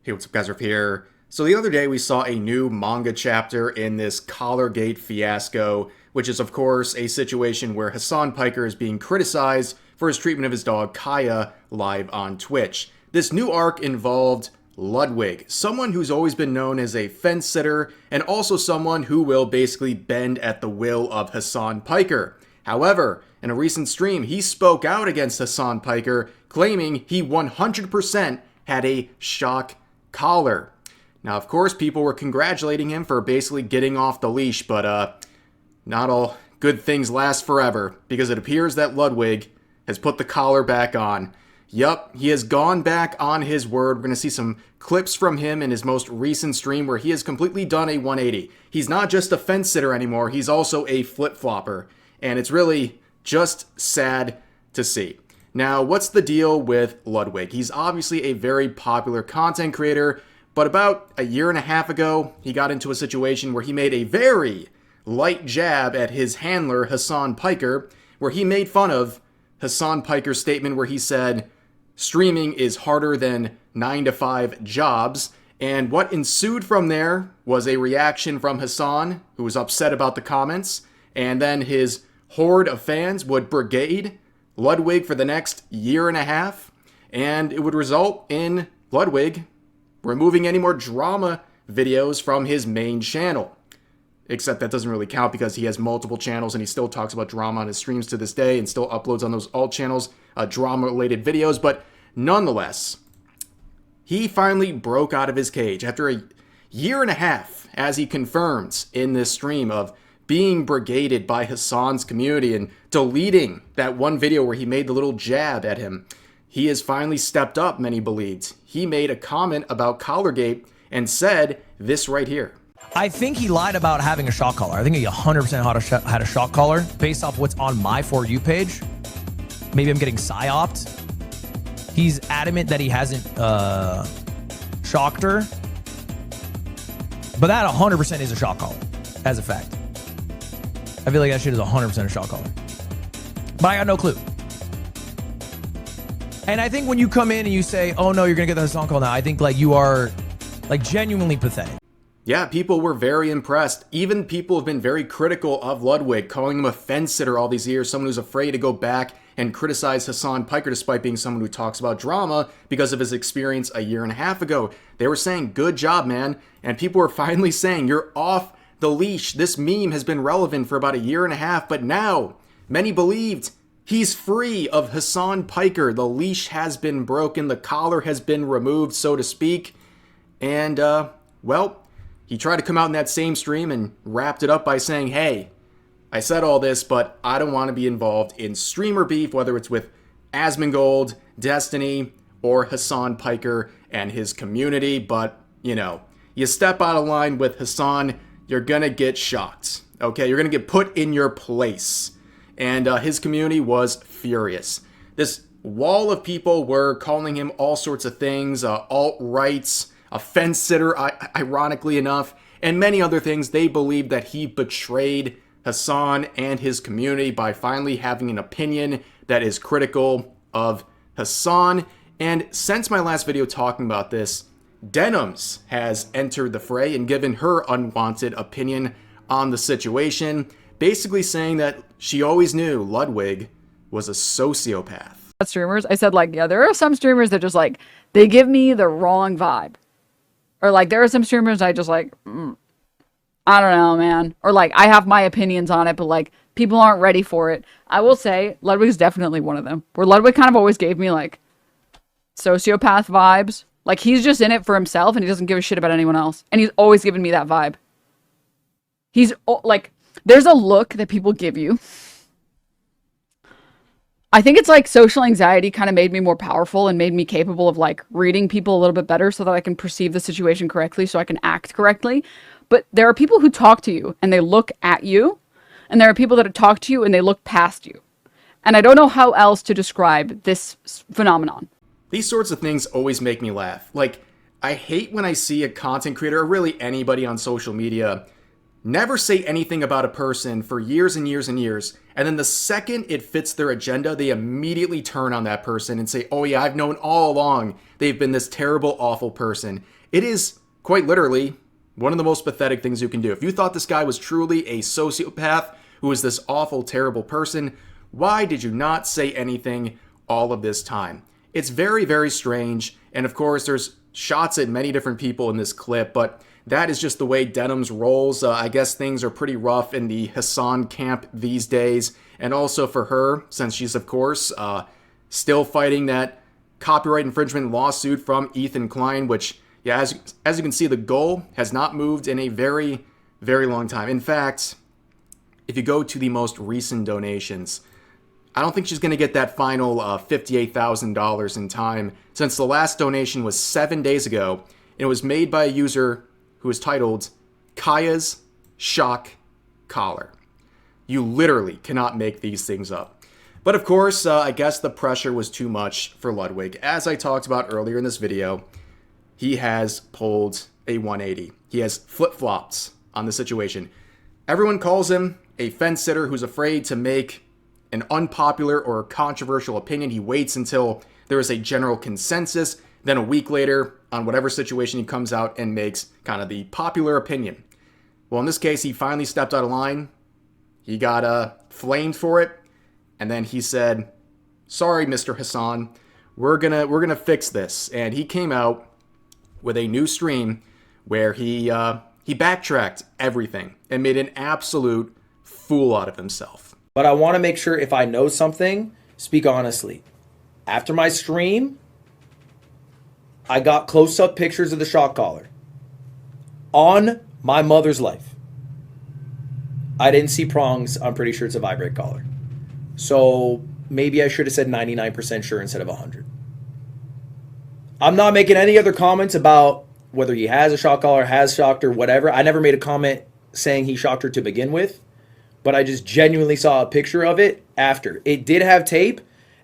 Hey, what's up guys, Riff here. So the other day we saw a new manga chapter in this Collargate fiasco, which is of course a situation where Hasan Piker is being criticized for his treatment of his dog Kaya live on Twitch. This new arc involved Ludwig, someone who's always been known as a fence sitter, and also someone who will basically bend at the will of Hasan Piker. However, in a recent stream, he spoke out against Hasan Piker, claiming he 100% had a shock collar. Now, of course, people were congratulating him for basically getting off the leash, but not all good things last forever, because it appears that Ludwig has put the collar back on. Yup, he has gone back on his word. We're going to see some clips from him in his most recent stream where he has completely done a 180. He's not just a fence sitter anymore, he's also a flip-flopper, and it's really just sad to see. Now, what's the deal with Ludwig? He's obviously a very popular content creator, but about a year and a half ago, he got into a situation where he made a very light jab at his handler, Hasan Piker, where he made fun of Hasan Piker's statement where he said, streaming is harder than 9-to-5 jobs, and what ensued from there was a reaction from Hasan, who was upset about the comments, and then his horde of fans would brigade Ludwig for the next year and a half, and it would result in Ludwig removing any more drama videos from his main channel. Except that doesn't really count because he has multiple channels and he still talks about drama on his streams to this day and still uploads on those alt channels drama-related videos, but nonetheless, he finally broke out of his cage after a year and a half, as he confirms in this stream, of being brigaded by Hasan's community and deleting that one video where he made the little jab at him. He has finally stepped up, many believed. He made a comment about Collargate and said this right here. I think he lied about having a shock collar. I think he 100% had a shock collar based off what's on my For You page. Maybe I'm getting psyoped. He's adamant that he hasn't shocked her. But that 100% is a shock collar, as a fact. I feel like that shit is 100% a shock collar. But I got no clue. And I think when you come in and you say, oh no, you're going to get the Hasan call now, I think like you are like genuinely pathetic. Yeah, people were very impressed. Even people have been very critical of Ludwig, calling him a fence sitter all these years, someone who's afraid to go back and criticize Hasan Piker despite being someone who talks about drama because of his experience a year and a half ago. They were saying, good job, man. And people were finally saying, you're off the leash. This meme has been relevant for about a year and a half, but now many believed he's free of Hasan Piker. The leash has been broken. The collar has been removed, so to speak. And, well, he tried to come out in that same stream and wrapped it up by saying, hey, I said all this, but I don't want to be involved in streamer beef, whether it's with Asmongold, Destiny, or Hasan Piker and his community. But, you know, you step out of line with Hasan, you're going to get shocked. Okay, you're going to get put in your place. And his community was furious. This wall of people were calling him all sorts of things, alt-rights, a fence sitter, ironically enough, and many other things. They believed that he betrayed Hasan and his community by finally having an opinion that is critical of Hasan. And since my last video talking about this, Denims has entered the fray and given her unwanted opinion on the situation, basically saying that she always knew Ludwig was a sociopath. Streamers, I said, like, yeah, there are some streamers that just, like, they give me the wrong vibe. Or, like, there are some streamers I just, like, I don't know, man. Or, like, I have my opinions on it, but, like, people aren't ready for it. I will say, Ludwig's definitely one of them. Where Ludwig kind of always gave me, like, sociopath vibes. Like, he's just in it for himself, and he doesn't give a shit about anyone else. And he's always given me that vibe. He's, like, there's a look that people give you. I think it's like social anxiety kind of made me more powerful and made me capable of like reading people a little bit better so that I can perceive the situation correctly so I can act correctly. But there are people who talk to you and they look at you, and there are people that talk to you and they look past you. And I don't know how else to describe this phenomenon. These sorts of things always make me laugh. Like, I hate when I see a content creator, or really anybody on social media, never say anything about a person for years and years and years, and then the second it fits their agenda, they immediately turn on that person and say, oh yeah, I've known all along they've been this terrible, awful person. It is, quite literally, one of the most pathetic things you can do. If you thought this guy was truly a sociopath who was this awful, terrible person, why did you not say anything all of this time? It's very, very strange, and of course, there's shots at many different people in this clip, but that is just the way Denims rolls. I guess things are pretty rough in the Hasan camp these days. And also for her, since she's, of course, still fighting that copyright infringement lawsuit from Ethan Klein, which, yeah, as you can see, the goal has not moved in a very, very long time. In fact, if you go to the most recent donations, I don't think she's going to get that final $58,000 in time, since the last donation was 7 days ago, and it was made by a user who is titled Kaya's Shock Collar. You literally cannot make these things up. But of course, I guess the pressure was too much for Ludwig. As I talked about earlier in this video, he has pulled a 180. He has flip-flopped on the situation. Everyone calls him a fence sitter who's afraid to make an unpopular or controversial opinion. He waits until there is a general consensus. Then a week later, on whatever situation, he comes out and makes kind of the popular opinion. Well, in this case, he finally stepped out of line. He got flamed for it. And then he said, sorry, Mr. Hasan, we're gonna fix this. And he came out with a new stream where he backtracked everything and made an absolute fool out of himself. But I want to make sure if I know something, speak honestly. After my stream, I got close-up pictures of the shock collar on my mother's life. I didn't see prongs. I'm pretty sure it's a vibrate collar. So maybe I should have said 99% sure instead of 100. I'm not making any other comments about whether he has a shock collar, has shocked her, whatever. I never made a comment saying he shocked her to begin with, but I just genuinely saw a picture of it after. It did have tape,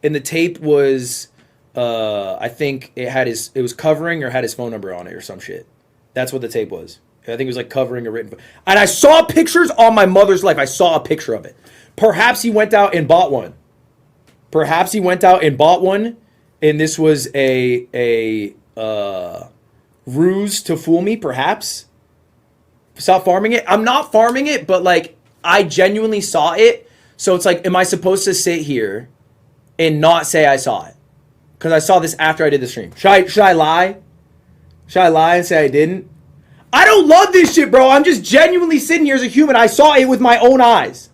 and the tape was, I think it was covering or had his phone number on it or some shit. That's what the tape was. I think it was like covering a written. And I saw pictures on my mother's life. I saw a picture of it. Perhaps he went out and bought one. And this was a ruse to fool me, perhaps. Stop farming it. I'm not farming it, but like I genuinely saw it. So it's like, am I supposed to sit here and not say I saw it? Because I saw this after I did the stream. Should I lie? Should I lie and say I didn't? I don't love this shit, bro. I'm just genuinely sitting here as a human. I saw it with my own eyes.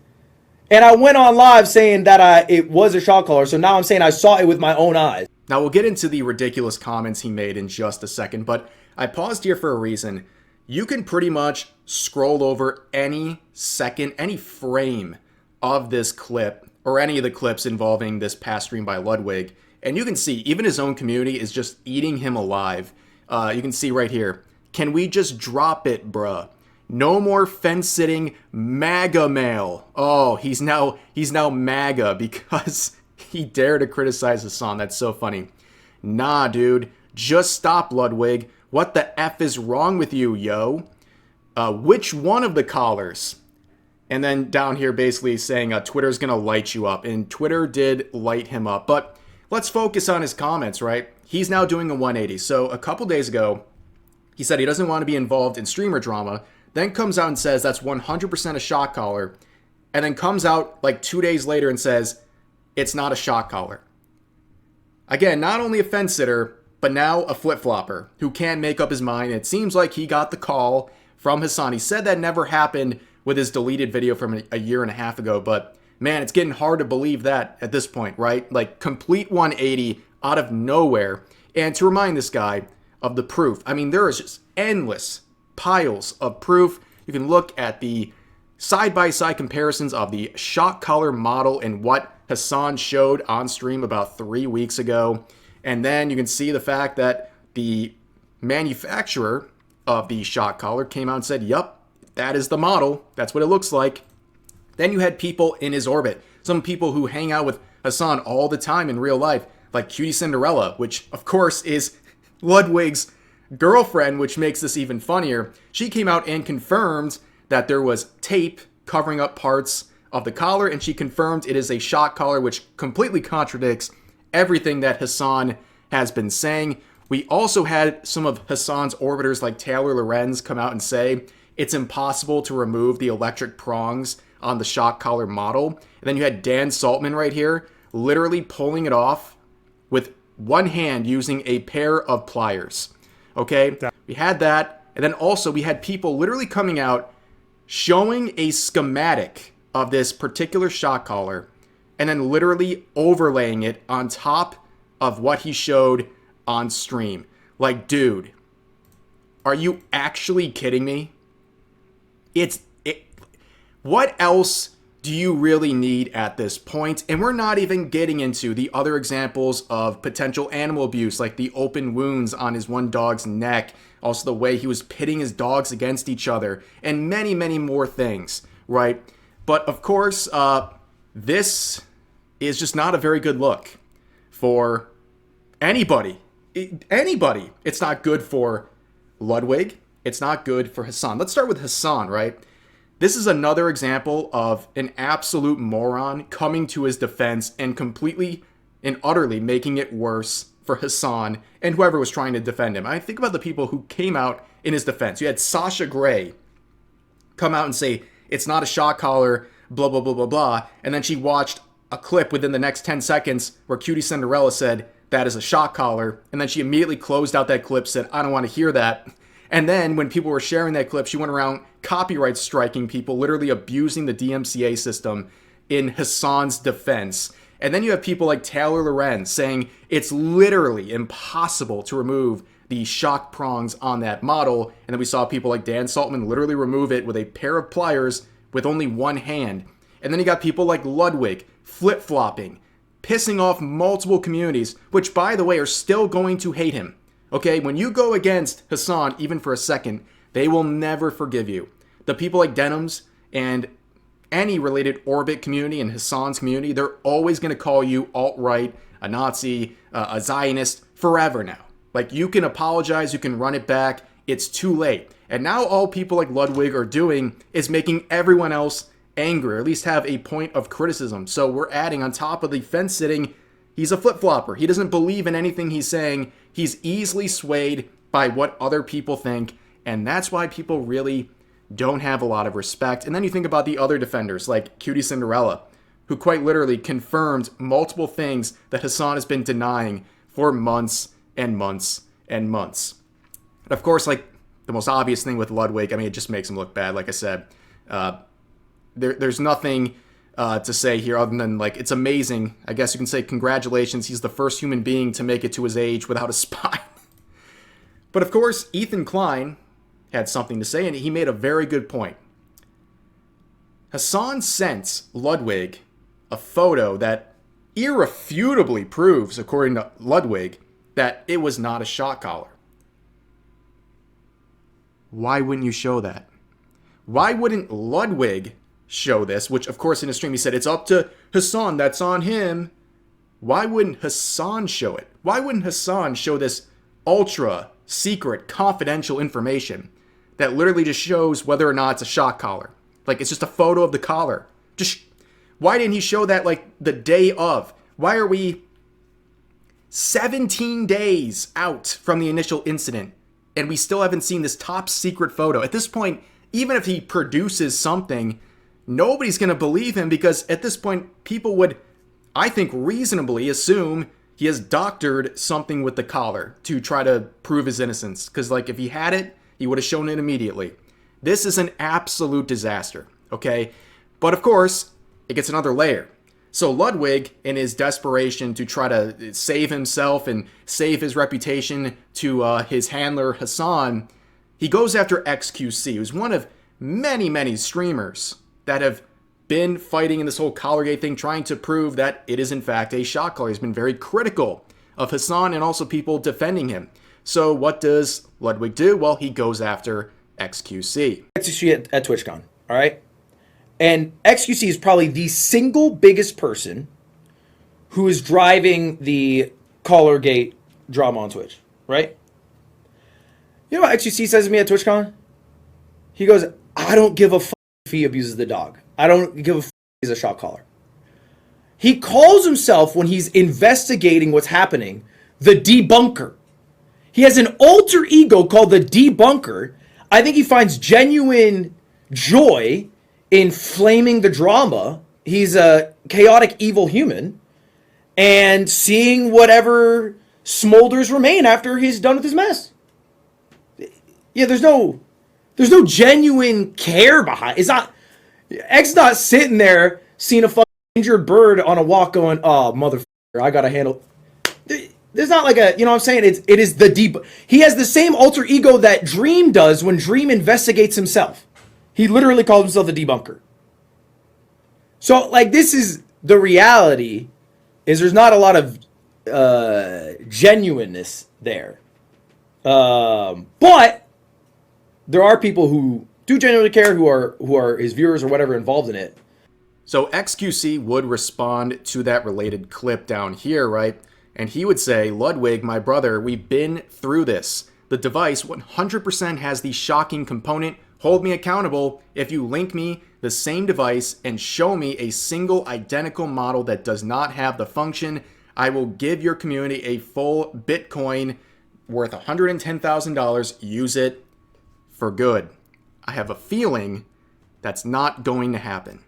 And I went on live saying that it was a shock collar. So now I'm saying I saw it with my own eyes. Now we'll get into the ridiculous comments he made in just a second, but I paused here for a reason. You can pretty much scroll over any second, any frame of this clip, or any of the clips involving this past stream by Ludwig, and you can see even his own community is just eating him alive. You can see right here, can we just drop it, bruh? No more fence-sitting MAGA mail. Oh, he's now MAGA because he dared to criticize Hasan. That's so funny. Nah, dude. Just stop, Ludwig. What the F is wrong with you, yo? Which one of the collars? And then down here basically saying Twitter's gonna light you up. And Twitter did light him up. But let's focus on his comments, right? He's now doing a 180. So a couple days ago, he said he doesn't want to be involved in streamer drama. Then comes out and says that's 100% a shock collar. And then comes out like 2 days later and says it's not a shock collar. Again, not only a fence sitter, but now a flip-flopper who can't make up his mind. It seems like he got the call from Hasan. He said that never happened with his deleted video from a year and a half ago, but man, it's getting hard to believe that at this point, right? Like complete 180 out of nowhere. And to remind this guy of the proof, I mean, there is just endless piles of proof. You can look at the side-by-side comparisons of the shock collar model and what Hasan showed on stream about 3 weeks ago. And then you can see the fact that the manufacturer of the shock collar came out and said, yup, that is the model. That's what it looks like. Then you had people in his orbit. Some people who hang out with Hasan all the time in real life, like Cutie Cinderella, which of course is Ludwig's girlfriend, which makes this even funnier. She came out and confirmed that there was tape covering up parts of the collar, and she confirmed it is a shock collar, which completely contradicts everything that Hasan has been saying. We also had some of Hasan's orbiters like Taylor Lorenz come out and say it's impossible to remove the electric prongs on the shock collar model. And then you had Dan Saltman right here literally pulling it off with one hand using a pair of pliers. Okay, we had that. And then also we had people literally coming out showing a schematic of this particular shock collar and then literally overlaying it on top of what he showed on stream. Like, dude, are you actually kidding me? What else do you really need at this point? And we're not even getting into the other examples of potential animal abuse, like the open wounds on his one dog's neck, also the way he was pitting his dogs against each other, and many, many more things, right? But of course, this is just not a very good look for anybody. Anybody. It's not good for Ludwig. It's not good for Hasan. Let's start with Hasan, right? This is another example of an absolute moron coming to his defense and completely and utterly making it worse for Hasan and whoever was trying to defend him. I think about the people who came out in his defense. You had Sasha Grey come out and say, it's not a shock collar, blah, blah, blah, blah, blah. And then she watched a clip within the next 10 seconds where Cutie Cinderella said, that is a shock collar. And then she immediately closed out that clip, said, I don't want to hear that. And then when people were sharing that clip, she went around copyright striking people, literally abusing the DMCA system in Hasan's defense. And then you have people like Taylor Lorenz saying it's literally impossible to remove the shock prongs on that model. And then we saw people like Dan Saltman literally remove it with a pair of pliers with only one hand. And then you got people like Ludwig flip-flopping, pissing off multiple communities, which, by the way, are still going to hate him. Okay, when you go against Hasan, even for a second, they will never forgive you. The people like Denims and any related Orbit community and Hasan's community, they're always going to call you alt-right, a Nazi, a Zionist, forever now. Like, you can apologize, you can run it back, it's too late. And now all people like Ludwig are doing is making everyone else angry, or at least have a point of criticism. So we're adding on top of the fence sitting, he's a flip-flopper. He doesn't believe in anything he's saying. He's easily swayed by what other people think, and that's why people really don't have a lot of respect. And then you think about the other defenders, like Cutie Cinderella, who quite literally confirmed multiple things that Hasan has been denying for months and months and months. And of course, like, the most obvious thing with Ludwig, I mean, it just makes him look bad, like I said. There's nothing to say here other than, like, it's amazing. I guess you can say congratulations. He's the first human being to make it to his age without a spine. But of course, Ethan Klein had something to say, and he made a very good point. Hasan sent Ludwig a photo that irrefutably proves, according to Ludwig, that it was not a shock collar. Why wouldn't you show that? Why wouldn't Ludwig show this? Which, of course, in his stream he said, it's up to Hasan, that's on him. Why wouldn't Hasan show it? Why wouldn't Hasan show this ultra secret confidential information that literally just shows whether or not it's a shock collar? Like, it's just a photo of the collar. Just why didn't he show that, like, the day of? Why are we 17 days out from the initial incident and we still haven't seen this top secret photo? At this point, even if he produces something, nobody's going to believe him, because at this point, people would, I think, reasonably assume he has doctored something with the collar to try to prove his innocence. Because, like, if he had it, he would have shown it immediately. This is an absolute disaster, okay? But of course, it gets another layer. So Ludwig, in his desperation to try to save himself and save his reputation to his handler, Hasan, he goes after XQC, who's one of many, many streamers that have been fighting in this whole Collargate thing, trying to prove that it is in fact a shock collar. He's been very critical of Hasan and also people defending him. So what does Ludwig do? Well, he goes after XQC. XQC at TwitchCon, all right? And XQC is probably the single biggest person who is driving the Collargate drama on Twitch, right? You know what XQC says to me at TwitchCon? He goes, I don't give a fuck if he abuses the dog. I don't give a fuck if he's a shot caller. He calls himself, when he's investigating what's happening, the debunker. He has an alter ego called the debunker. I think he finds genuine joy in flaming the drama. He's a chaotic, evil human. And seeing whatever smolders remain after he's done with his mess. Yeah, there's no genuine care behind. It's not. X's not sitting there seeing a fucking injured bird on a walk, going, "Oh, motherfucker, I gotta handle." There's not like a, you know what I'm saying? It is the deep. He has the same alter ego that Dream does when Dream investigates himself. He literally calls himself the debunker. So, like, this is the reality. Is there's not a lot of genuineness there. But there are people who do genuinely care, who are his viewers or whatever involved in it. So XQC would respond to that related clip down here, right? And he would say, Ludwig, my brother, we've been through this. The device 100% has the shocking component. Hold me accountable. If you link me the same device and show me a single identical model that does not have the function, I will give your community a full Bitcoin worth $110,000. Use it for good. I have a feeling that's not going to happen.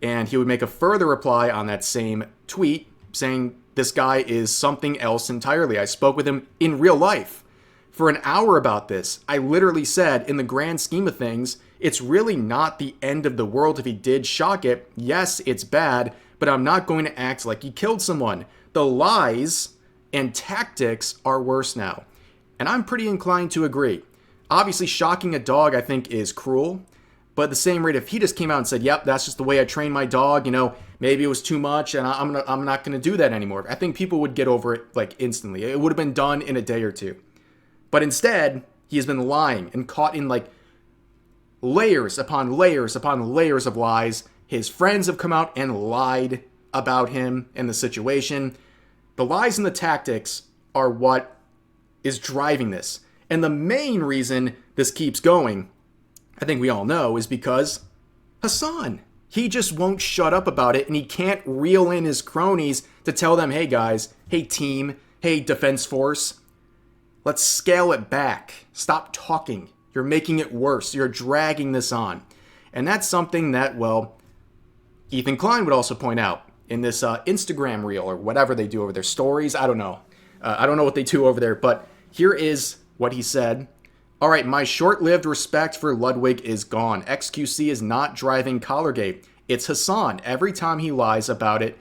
And he would make a further reply on that same tweet saying, this guy is something else entirely. I spoke with him in real life for an hour about this. I literally said, in the grand scheme of things, it's really not the end of the world if he did shock it. Yes, it's bad, but I'm not going to act like he killed someone. The lies and tactics are worse now. And I'm pretty inclined to agree. Obviously, shocking a dog, I think, is cruel. But at the same rate, if he just came out and said, yep, that's just the way I train my dog, you know, maybe it was too much and I'm not going to do that anymore, I think people would get over it like instantly. It would have been done in a day or two. But instead, he has been lying and caught in like layers upon layers upon layers of lies. His friends have come out and lied about him and the situation. The lies and the tactics are what is driving this. And the main reason this keeps going, I think we all know, is because Hasan. He just won't shut up about it, and he can't reel in his cronies to tell them, hey guys, hey team, hey defense force, let's scale it back. Stop talking. You're making it worse. You're dragging this on. And that's something that, well, Ethan Klein would also point out in this Instagram reel or whatever they do over their stories. I don't know. I don't know what they do over there, but here is what he said. All right, my short-lived respect for Ludwig is gone. XQC is not driving Collargate. It's Hasan. Every time he lies about it,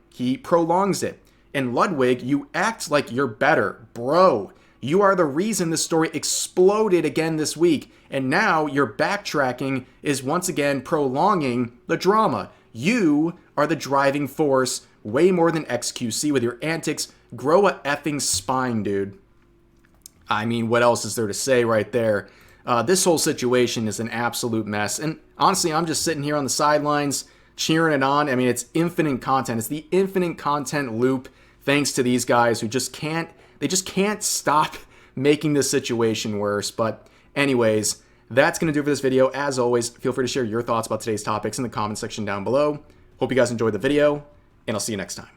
he prolongs it. And Ludwig, you act like you're better. Bro, you are the reason this story exploded again this week. And now your backtracking is once again prolonging the drama. You are the driving force way more than XQC with your antics. Grow a effing spine, dude. I mean, what else is there to say right there? This whole situation is an absolute mess. And honestly, I'm just sitting here on the sidelines cheering it on. I mean, it's infinite content. It's the infinite content loop thanks to these guys who just can't stop making this situation worse. But anyways, that's going to do it for this video. As always, feel free to share your thoughts about today's topics in the comment section down below. Hope you guys enjoyed the video, and I'll see you next time.